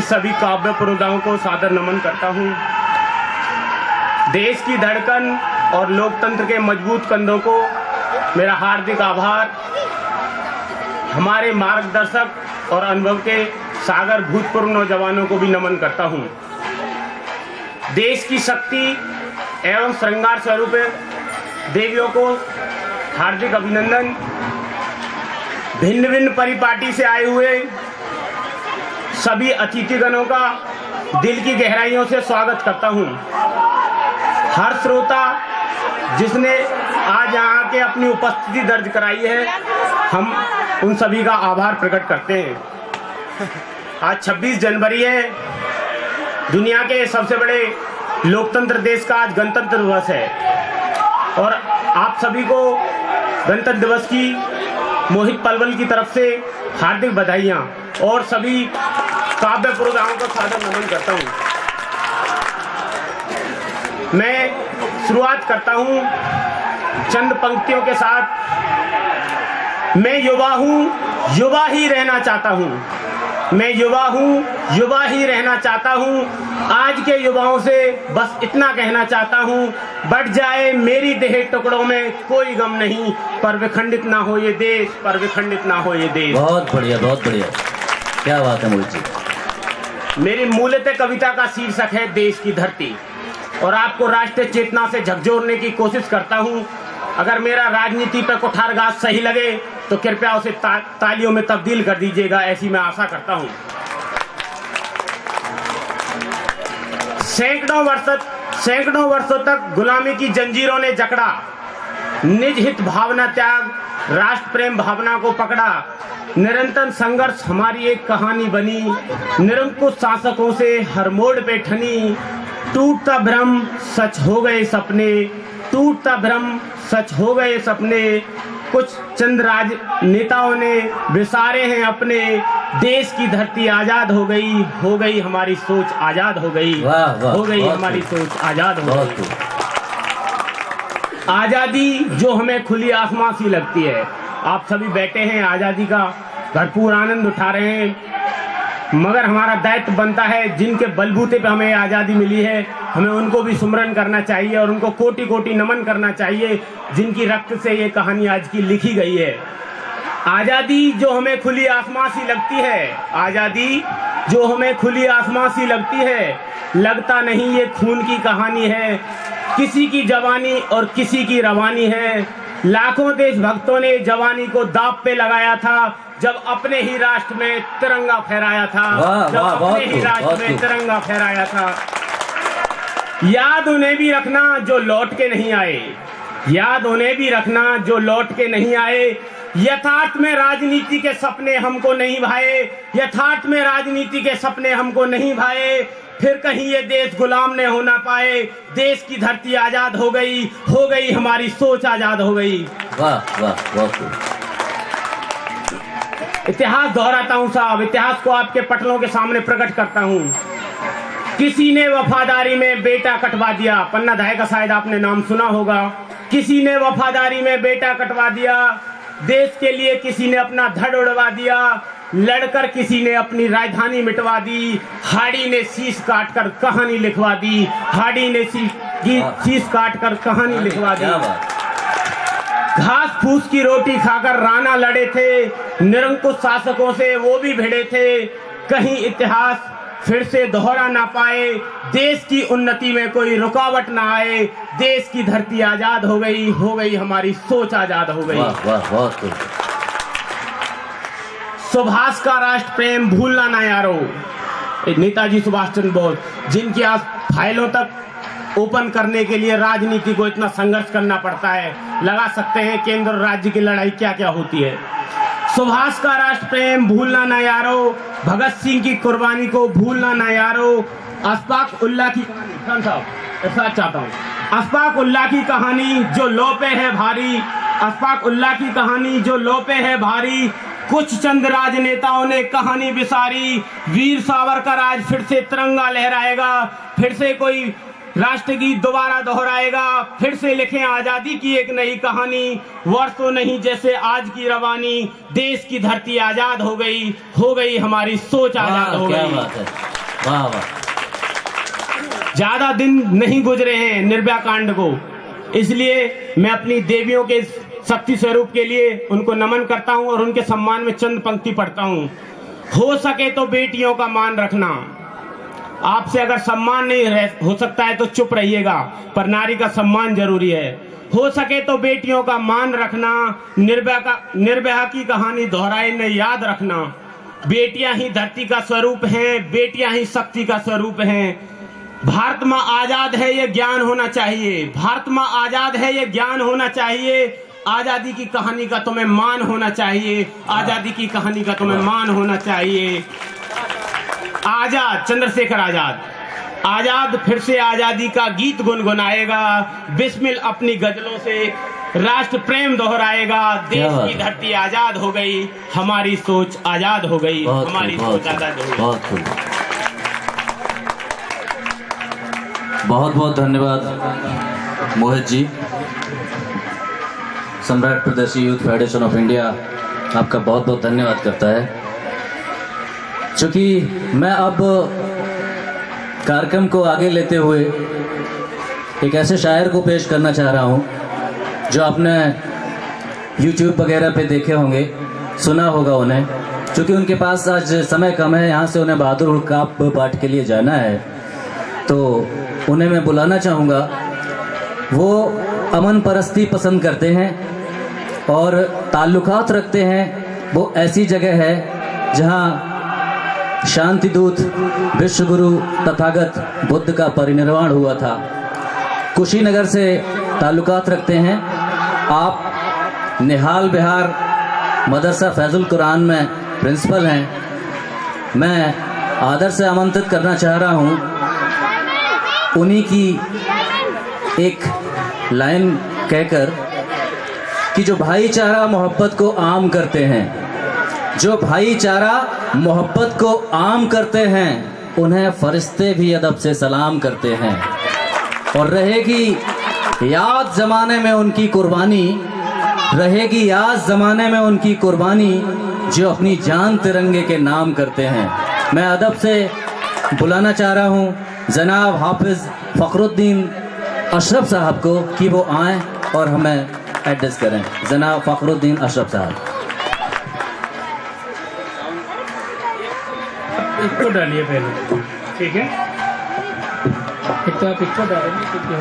सभी काव्य पुरोधाओं को सादर नमन करता हूँ। देश की धड़कन और लोकतंत्र के मजबूत कंधों को मेरा हार्दिक आभार। हमारे मार्गदर्शक और अनुभव के सागर भूतपूर्व नौजवानों को भी नमन करता हूँ। देश की शक्ति एवं श्रृंगार स्वरूप देवियों को हार्दिक अभिनंदन। भिन्न भिन्न परिपाटी से आए हुए सभी अतिथिगणों का दिल की गहराइयों से स्वागत करता हूँ। हर श्रोता जिसने आज यहाँ के अपनी उपस्थिति दर्ज कराई है, हम उन सभी का आभार प्रकट करते हैं। आज 26 जनवरी है। दुनिया के सबसे बड़े लोकतंत्र देश का आज गणतंत्र दिवस है और आप सभी को गणतंत्र दिवस की मोहित पलवल की तरफ से हार्दिक बधाइयाँ और सभी काव्य पुरोधाओं का सादर नमन करता हूँ। मैं शुरुआत करता हूँ चंद पंक्तियों के साथ। मैं युवा हूँ, युवा ही रहना चाहता हूँ। मैं युवा हूँ, युवा ही रहना चाहता हूँ। आज के युवाओं से बस इतना कहना चाहता हूँ, बढ़ जाए मेरी देह टुकड़ों में कोई गम नहीं, पर विखंडित ना हो ये देश, पर विखंडित ना हो ये देश। बहुत बढ़िया, बहुत बढ़िया, क्या बात है मोहित जी। मेरी मूलतः कविता का शीर्षक है देश की धरती और आपको राष्ट्रीय चेतना से झकझोरने की कोशिश करता हूँ। अगर मेरा राजनीति पर कुठारघात सही लगे तो कृपया उसे तालियों में तब्दील कर दीजिएगा, ऐसी मैं आशा करता हूँ। सैकड़ों वर्षों तक गुलामी की जंजीरों ने जकड़ा, निज हित भावना त्याग, राष्ट्र प्रेम भावना को पकड़ा। निरंतर संघर्ष हमारी एक कहानी बनी, निरंकुश शासकों से हर मोड़ पे ठनी। टूटता भ्रम सच हो गए सपने, टूटता भ्रम सच हो गए सपने। कुछ चंद राजनेताओं ने विसारे हैं अपने। देश की धरती आजाद हो गई हमारी सोच आजाद हो गई, हो गई हमारी सोच आजाद हो गई। आजादी जो हमें खुली आसमां सी लगती है। आप सभी बैठे हैं, आजादी का भरपूर आनंद उठा रहे हैं, मगर हमारा दायित्व बनता है जिनके बलबूते पे हमें आज़ादी मिली है, हमें उनको भी सुमरन करना चाहिए और उनको कोटि कोटि नमन करना चाहिए जिनकी रक्त से ये कहानी आज की लिखी गई है। आज़ादी जो हमें खुली आसमां सी लगती है, आज़ादी जो हमें खुली आसमां सी लगती है, लगता नहीं ये खून की कहानी है, किसी की जवानी और किसी की रवानी है। लाखों देशभक्तों ने जवानी को दांव पे लगाया था जब अपने ही राष्ट्र में तिरंगा फहराया था, जब अपने ही राष्ट्र में तिरंगा फहराया था। याद उन्हें भी रखना जो लौट के नहीं आए, याद उन्हें भी रखना जो लौट के नहीं आए। यथार्थ में राजनीति के सपने हमको नहीं भाए, यथार्थ में राजनीति के सपने हमको नहीं भाए। फिर कहीं ये देश गुलाम न होना पाए। देश की धरती आजाद हो गई हमारी सोच आजाद हो गई। वाह वाह, बहुत इतिहास दोहराता हूँ साहब, इतिहास को आपके पटलों के सामने प्रकट करता हूँ। किसी ने वफादारी में बेटा कटवा दिया, पन्ना धाय का शायद आपने नाम सुना होगा। किसी ने वफादारी में बेटा कटवा दिया, देश के लिए किसी ने अपना धड़ उड़वा दिया, लड़कर किसी ने अपनी राजधानी मिटवा दी। हाड़ी ने शीश काटकर कहानी लिखवा दी, हाड़ी ने शीश काटकर कहानी लिखवा दी। घास फूस की रोटी खाकर राणा लड़े थे, निरंकुश शासकों से वो भी भिड़े थे। कहीं इतिहास फिर से दोहरा ना पाए, देश की उन्नति में कोई रुकावट ना आए। देश की धरती आजाद हो गई हमारी सोच आजाद हो गई। वाह वाह, बहुत सुभाष का राष्ट्र प्रेम भूलना ना यारो। नेताजी सुभाष चंद्र बोस, जिनकी आज फाइलों तक ओपन करने के लिए राजनीति को इतना संघर्ष करना पड़ता है, लगा सकते हैं केंद्र और राज्य की लड़ाई क्या क्या होती है। सुभाष का राष्ट्र प्रेम भूलना ना यारो, भगत सिंह की कुर्बानी को भूलना ना यारो। अशफाक उल्लाह की कहानी, साहब ऐसा चाहता हूँ, अशफाक उल्लाह की कहानी जो लो पे है भारी, अशफाक उल्लाह की कहानी जो लो पे है भारी। कुछ चंद राजनेताओं ने कहानी विसारी, वीर सावरकर आज फिर से तिरंगा लहराएगा, फिर से कोई राष्ट्रगीत दोबारा दोहराएगा, फिर से लिखें आजादी की एक नई कहानी। वर्षों नहीं जैसे आज की रवानी, देश की धरती आजाद हो गई हमारी सोच आजाद हो गई। वाह वाह। ज्यादा दिन नहीं गुजरे हैं निर्भया कांड को, इसलिए मैं अपनी देवियों के शक्ति स्वरूप के लिए उनको नमन करता हूं और उनके सम्मान में चंद पंक्ति पढ़ता हूं। हो सके तो बेटियों का मान रखना, आपसे अगर सम्मान नहीं हो सकता है तो चुप रहिएगा, पर नारी का सम्मान जरूरी है। हो सके तो बेटियों का मान रखना, निर्भया की कहानी दोहराए न याद रखना। बेटियां ही धरती का स्वरूप हैं, बेटियां ही शक्ति का स्वरूप हैं। भारत माँ आजाद है ये ज्ञान होना चाहिए, भारत माँ आजाद है ये ज्ञान होना चाहिए। आजादी की कहानी का तुम्हें मान होना चाहिए, आजादी की कहानी का तुम्हें मान होना चाहिए। आजाद, चंद्रशेखर आजाद, आजाद फिर से आजादी का गीत गुनगुनाएगा, बिस्मिल अपनी गजलों से राष्ट्र प्रेम दोहराएगा। देश की धरती आजाद हो गई, हमारी सोच आजाद हो गई, हमारी सोच आजाद हो गई। बहुत बहुत धन्यवाद मोहित जी। सम्राट प्रदेशी यूथ फेडरेशन ऑफ इंडिया आपका बहुत बहुत धन्यवाद करता है। चूँकि मैं अब कार्यक्रम को आगे लेते हुए एक ऐसे शायर को पेश करना चाह रहा हूँ जो आपने YouTube वगैरह पे देखे होंगे, सुना होगा उन्हें। चूँकि उनके पास आज समय कम है, यहाँ से उन्हें बहादुर काप पाठ के लिए जाना है, तो उन्हें मैं बुलाना चाहूँगा। वो अमन परस्ती पसंद करते हैं और ताल्लुकात रखते हैं। वो ऐसी जगह है जहाँ शांति दूत विश्वगुरु तथागत बुद्ध का परिनिर्वाण हुआ था। कुशीनगर से ताल्लुकात रखते हैं। आप निहाल बिहार मदरसा फैजुल कुरान में प्रिंसिपल हैं। मैं आदर से आमंत्रित करना चाह रहा हूँ उन्हीं की एक लाइन कहकर कि जो भाईचारा मोहब्बत को आम करते हैं, जो भाईचारा मोहब्बत को आम करते हैं, उन्हें फरिश्ते भी अदब से सलाम करते हैं। और रहेगी याद ज़माने में उनकी कुर्बानी, रहेगी याद ज़माने में उनकी कुर्बानी, जो अपनी जान तिरंगे के नाम करते हैं। मैं अदब से बुलाना चाह रहा हूँ जनाब हाफिज़ फ़खरुद्दीन अशरफ साहब को कि वो आएँ और हमें एड्रेस करें। जनाब फ़खरुद्दीन अशरफ साहब। इसको डालिए पहले, ठीक है? एक तो आप इसको डालेंगे।